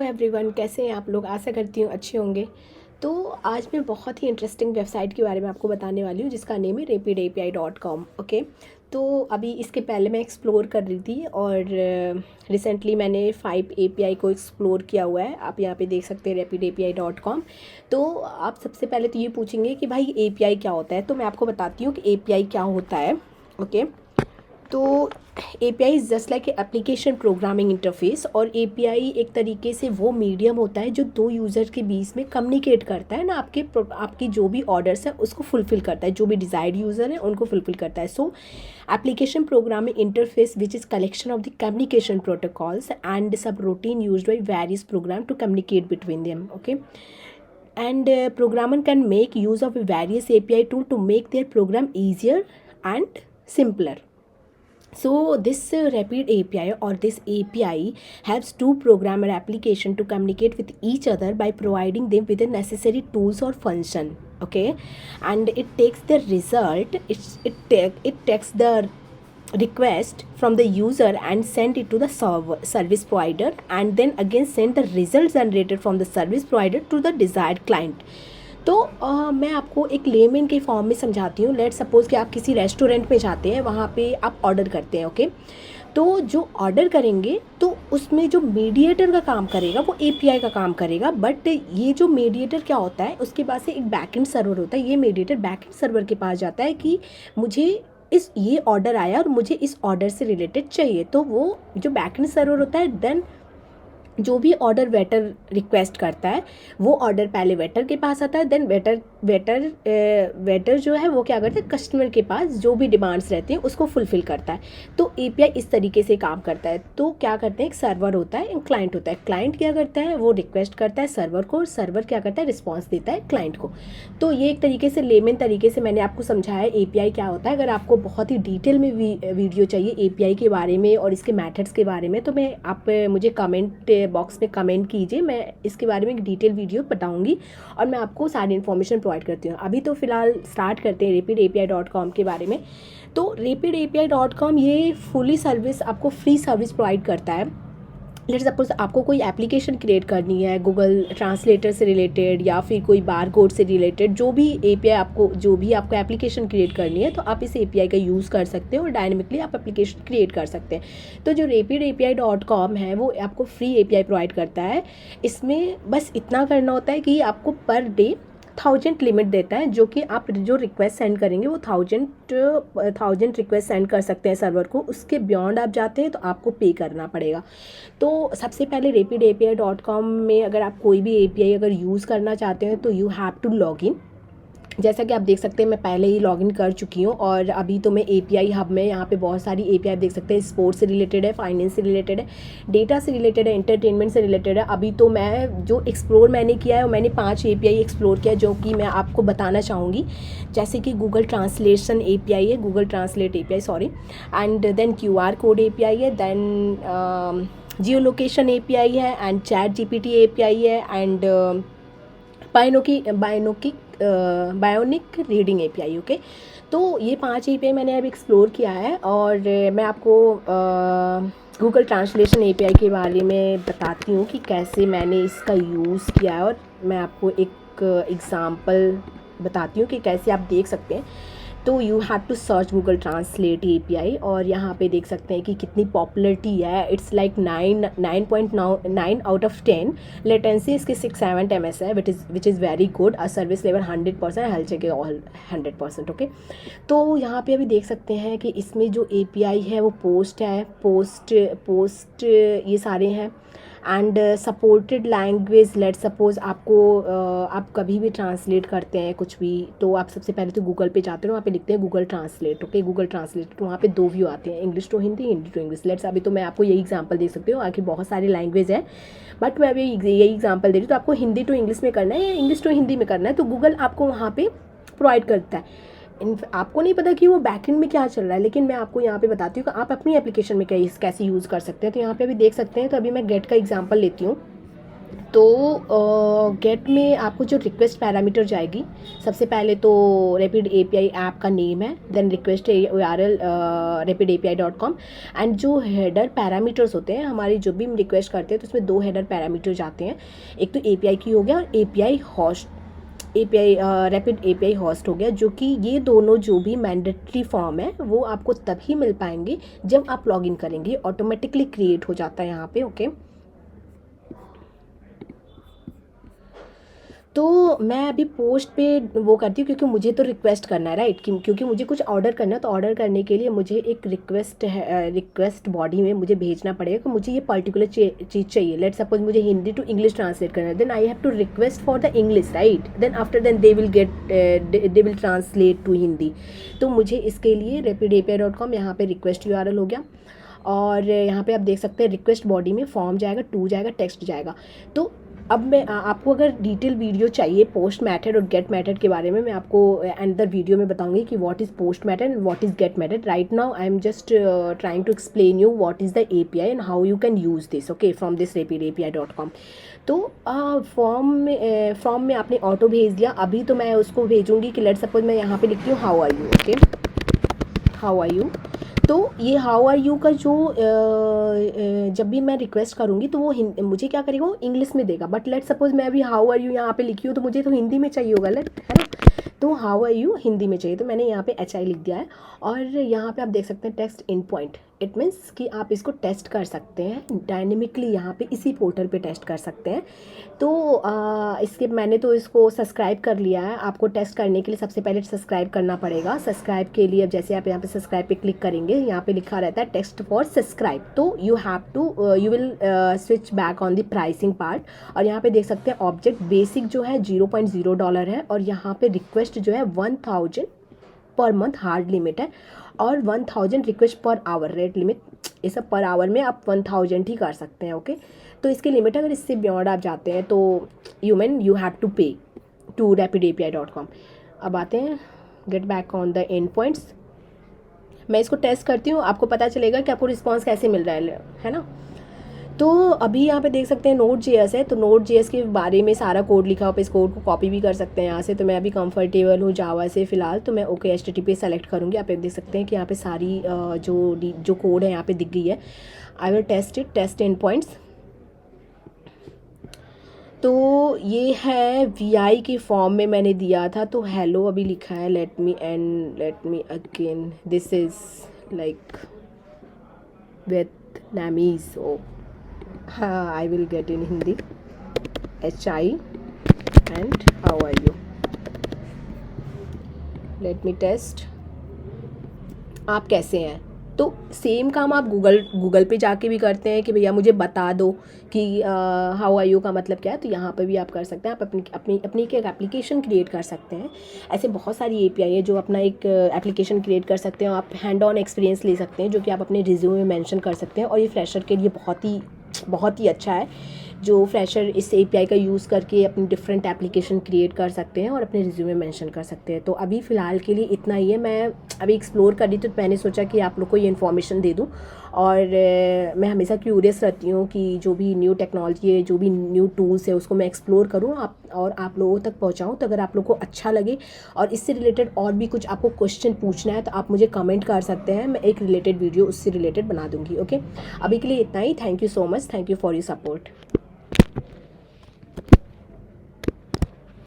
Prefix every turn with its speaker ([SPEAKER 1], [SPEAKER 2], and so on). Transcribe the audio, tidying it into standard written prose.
[SPEAKER 1] Everyone, कैसे हैं आप लोग? आशा करती हूँ अच्छे होंगे। तो आज मैं बहुत ही इंटरेस्टिंग वेबसाइट के बारे में आपको बताने वाली हूँ जिसका नेम है rapidapi.com। ओके, तो अभी इसके पहले मैं एक्सप्लोर कर रही थी और रिसेंटली मैंने 5 एपीआई को एक्सप्लोर किया हुआ है। आप यहाँ पे देख सकते हैं rapidapi.com। तो आप सबसे पहले तो ये पूछेंगे कि भाई एपीआई क्या होता है, तो मैं आपको बताती हूँ कि एपीआई क्या होता है। ओके, तो API is just like application programming interface. और एपीआई एक तरीके से वो मीडियम होता है जो दो यूज़र के बीच में कम्युनिकेट करता है ना, आपकी जो भी ऑर्डर्स है उसको फुलफ़िल करता है, जो भी डिज़ायर्ड यूज़र है उनको फुलफ़िल करता है। So application programming interface which is collection of the communication protocols and subroutine used by various program to communicate between them. Okay, and programmer can make use of various API tool to make their program easier and simpler. So this rapid API or this API helps two programmer application to communicate with each other by providing them with the necessary tools or function. Okay, and it takes the result, it takes the request from the user and send it to the service provider, and then again send the results generated from the service provider to the desired client. तो मैं आपको एक lemon के form में समझाती हूँ। Late suppose कि आप किसी रेस्टोरेंट में जाते हैं, वहाँ पे आप ऑर्डर करते हैं। ओके, तो जो ऑर्डर करेंगे तो उसमें जो मीडिएटर का काम करेगा वो एपीआई का काम करेगा। बट ये जो मीडिएटर क्या होता है, उसके पास से एक बैकएंड सर्वर होता है। ये मीडिएटर बैकएंड सर्वर के पास जाता है कि मुझे ये ऑर्डर आया और मुझे इस ऑर्डर से रिलेटेड चाहिए। तो वो जो बैकएंड सर्वर होता है, देन जो भी ऑर्डर वेटर रिक्वेस्ट करता है वो ऑर्डर पहले वेटर के पास आता है, देन वेटर जो है वो क्या करता है, कस्टमर के पास जो भी डिमांड्स रहती हैं उसको फुलफ़िल करता है। तो एपीआई इस तरीके से काम करता है। तो क्या करते हैं, एक सर्वर होता है, एक क्लाइंट होता है। क्लाइंट क्या करता है, वो रिक्वेस्ट करता है सर्वर को, और सर्वर क्या करता है, रिस्पॉन्स देता है क्लाइंट को। तो ये एक तरीके से लेमन तरीके से मैंने आपको समझाया एपीआई क्या होता है। अगर आपको बहुत ही डिटेल में वीडियो चाहिए एपीआई के बारे में और इसके मेथड्स के बारे में, तो आप मुझे कमेंट बॉक्स में कमेंट कीजिए, मैं इसके बारे में एक डिटेल वीडियो बताऊंगी और मैं आपको सारी इन्फॉर्मेशन प्रोवाइड करती हूँ। अभी तो फ़िलहाल स्टार्ट करते हैं rapidapi.com के बारे में। तो rapidapi.com ये फुली सर्विस, आपको फ्री सर्विस प्रोवाइड करता है। लेट्स सपोज आपको कोई एप्लीकेशन क्रिएट करनी है गूगल ट्रांसलेटर से रिलेटेड या फिर कोई बार कोड से रिलेटेड, जो भी आपको एप्लीकेशन क्रिएट करनी है, तो आप इस एपीआई का यूज़ कर सकते हो और डायनेमिकली आप एप्लीकेशन क्रिएट कर सकते हैं। तो जो rapidapi.com है वो आपको फ्री एपीआई प्रोवाइड करता है। इसमें बस इतना करना होता है कि आपको पर डे 1000 लिमिट देता है, जो कि आप जो रिक्वेस्ट सेंड करेंगे वो 1000 रिक्वेस्ट सेंड कर सकते हैं सर्वर को। उसके बियॉन्ड आप जाते हैं तो आपको पे करना पड़ेगा। तो सबसे पहले rapidapi.com में अगर आप कोई भी एपीआई अगर यूज़ करना चाहते हैं तो you have to log in. जैसा कि आप देख सकते हैं मैं पहले ही लॉगिन कर चुकी हूँ और अभी तो मैं एपीआई हब में, यहाँ पे बहुत सारी एपीआई देख सकते हैं। स्पोर्ट्स से रिलेटेड है, फाइनेंस से रिलेटेड है, डेटा से रिलेटेड है, एंटरटेनमेंट से रिलेटेड है। अभी तो मैं जो एक्सप्लोर मैंने किया है, मैंने 5 एपीआई एक्सप्लोर किया जो कि मैं आपको बताना चाहूँगी। जैसे कि गूगल ट्रांसलेशन एपीआई है, Google translate API sorry, and then QR code API है, देन जियो लोकेशन एपीआई है, एंड चैट जीपीटी एपीआई है, and bionic reading API. Okay, तो ये 5 एपीआई मैंने अब एक्सप्लोर किया है और मैं आपको गूगल ट्रांसलेशन एपीआई के बारे में बताती हूँ कि कैसे मैंने इसका यूज़ किया है, और मैं आपको एक एग्ज़ाम्पल बताती हूँ कि कैसे आप देख सकते हैं। तो you have to search Google translate API और यहाँ पे देख सकते हैं कि कितनी पॉपुलरिटी है। It's like 9 out of 10। Latency इसकी 6-7 ms है, which is very good. Service level 100%, health check all 100%। Okay, तो यहाँ पे अभी देख सकते हैं कि इसमें जो एपीआई है वो पोस्ट है, पोस्ट ये सारे हैं, and supported language. Let suppose आप कभी भी ट्रांसलेट करते हैं कुछ भी, तो आप सबसे पहले तो गूगल पे जाते हो, वहाँ पे लिखते हैं Google translate. Okay, Google translate, तो वहाँ पे 2 व्यू आते हैं, English to Hindi, Hindi to English. Let's अभी तो मैं आपको यही एग्जांपल दे सकती हूँ, आखिर बहुत सारी लैंग्वेज है, बट मैं अभी यही एग्जांपल दे रही हूँ। तो आपको हिंदी टू इंग्लिश में करना है या इंग्लिश टू हिंदी में करना है, तो गूगल आपको वहाँ पर प्रोवाइड करता है। आपको नहीं पता कि वो बैकएंड में क्या चल रहा है, लेकिन मैं आपको यहाँ पे बताती हूँ कि आप अपनी एप्लीकेशन में कैसे यूज़ कर सकते हैं। तो यहाँ पे अभी देख सकते हैं, तो अभी मैं गेट का एग्जांपल लेती हूँ। तो गेट में आपको जो रिक्वेस्ट पैरामीटर जाएगी, सबसे पहले तो रैपिड एपीआई ऐप का नेम है, then request URL rapidapi.com, and जो हेडर पैरामीटर्स होते हैं हमारी, जो भी हम रिक्वेस्ट करते हैं तो उसमें 2 हेडर पैरामीटर जाते हैं। एक तो एपीआई की हो गया और API host, API rapid API host हो गया, जो कि ये दोनों जो भी मैंडेटरी फॉर्म है वो आपको तभी मिल पाएंगे जब आप लॉगिन करेंगे, ऑटोमेटिकली क्रिएट हो जाता है यहाँ पे। ओके, तो मैं अभी पोस्ट पे वो करती हूँ क्योंकि मुझे तो रिक्वेस्ट करना है, राइट, क्योंकि मुझे कुछ ऑर्डर करना है, तो ऑर्डर करने के लिए मुझे एक रिक्वेस्ट है, रिक्वेस्ट बॉडी में मुझे भेजना पड़ेगा कि मुझे ये पर्टिकुलर चीज़ चाहिए। लेट सपोज मुझे हिंदी टू इंग्लिश ट्रांसलेट करना है, then I have to request for the English, right, then after then they will translate to Hindi. तो मुझे इसके लिए rapidapi.com यहाँ पे रिक्वेस्ट URL हो गया, और यहाँ पे आप देख सकते हैं रिक्वेस्ट बॉडी में फॉर्म जाएगा, टू जाएगा, टेक्स्ट जाएगा। तो अब मैं आपको अगर डिटेल वीडियो चाहिए पोस्ट मेथड और गेट मेथड के बारे में, मैं आपको अनदर वीडियो में बताऊंगी कि what is post method and what is get method. Right now I am just trying to explain you what is the API and how you can use this, okay, from this rapidapi.com। तो form में आपने auto भेज दिया, अभी तो मैं उसको भेजूंगी कि लेट सपोज मैं यहाँ पे लिखती हूँ how are you, okay, how are you. तो ये हाउ आर यू का जो जब भी मैं रिक्वेस्ट करूँगी तो वो मुझे क्या करेगा, वो इंग्लिश में देगा, बट लेट सपोज मैं अभी हाउ आर यू यहाँ पे लिखी हूँ तो मुझे तो हिंदी में चाहिए होगा, है ना, तो हाउ आर यू हिंदी में चाहिए, तो मैंने यहाँ पे HI लिख दिया है। और यहाँ पे आप देख सकते हैं text in point, it means कि आप इसको टेस्ट कर सकते हैं डायनेमिकली, यहाँ पे इसी पोर्टल पे टेस्ट कर सकते हैं। तो इसके मैंने तो इसको सब्सक्राइब कर लिया है। आपको टेस्ट करने के लिए सबसे पहले सब्सक्राइब करना पड़ेगा। सब्सक्राइब के लिए अब जैसे आप यहाँ पे सब्सक्राइब पे क्लिक करेंगे, यहाँ पे लिखा रहता है टेक्स्ट फॉर सब्सक्राइब, तो you will switch back on the pricing part, और यहाँ पे देख सकते हैं ऑब्जेक्ट बेसिक जो है $0.0 है, और यहाँ पे रिक्वेस्ट जो है 1000 पर मंथ हार्ड लिमिट है, और 1000 request per hour rate limit, ये सब पर आवर में आप 1000 ही कर सकते हैं, ओके। तो इसकी लिमिट अगर इससे बियॉन्ड आप जाते हैं तो यू हैव टू पे टू rapidapi.com। अब आते हैं get back on the end points. मैं इसको टेस्ट करती हूँ, आपको पता चलेगा कि आपको रिस्पॉन्स कैसे मिल रहा है ना। तो अभी यहाँ पे देख सकते हैं Node.js है, तो Node.js के बारे में सारा कोड लिखा हुआ, इस कोड को कॉपी भी कर सकते हैं यहाँ से। तो मैं अभी कंफर्टेबल हूँ जावा से फ़िलहाल, तो मैं ओके HTTP सेलेक्ट करूँगी। आप देख सकते हैं कि यहाँ पे सारी जो कोड है यहाँ पे दिख गई है। I will test it, test endpoints. तो ये है VI के फॉर्म में मैंने दिया था, तो हेलो अभी लिखा है, let me again, this is like Vietnamese, ओ हाँ, I will get in Hindi, HI and how are you, let me test, आप कैसे हैं। तो सेम काम आप गूगल पे जाके भी करते हैं कि भैया मुझे बता दो कि हाउ आर यू का मतलब क्या है, तो यहाँ पे भी आप कर सकते हैं। आप अपनी एक एप्लीकेशन क्रिएट कर सकते हैं। ऐसे बहुत सारी API है जो अपना एक एप्लीकेशन क्रिएट कर सकते हैं। आप हैंड ऑन एक्सपीरियंस ले सकते हैं जो कि आप अपने रिज्यूमे में मेंशन कर सकते हैं, और ये फ्रेशर के लिए बहुत ही अच्छा है। जो फ्रेशर इस API का यूज़ करके अपनी डिफरेंट एप्लीकेशन क्रिएट कर सकते हैं और अपने रिज्यूमे मेंशन कर सकते हैं। तो अभी फ़िलहाल के लिए इतना ही है। मैं अभी एक्सप्लोर कर रही थी, तो मैंने सोचा कि आप लोग को ये इन्फॉर्मेशन दे दूं। और मैं हमेशा क्यूरियस रहती हूँ कि जो भी न्यू टेक्नोलॉजी है, जो भी न्यू टूल्स है, उसको मैं एक्सप्लोर करूँ और आप लोगों तक पहुँचाऊँ। तो अगर आप लोग को अच्छा लगे और इससे रिलेटेड और भी कुछ आपको क्वेश्चन पूछना है तो आप मुझे कमेंट कर सकते हैं, मैं एक रिलेटेड वीडियो उससे रिलेटेड बना दूँगी, ओके। अभी के लिए इतना ही। Thank you so much, thank you for your support.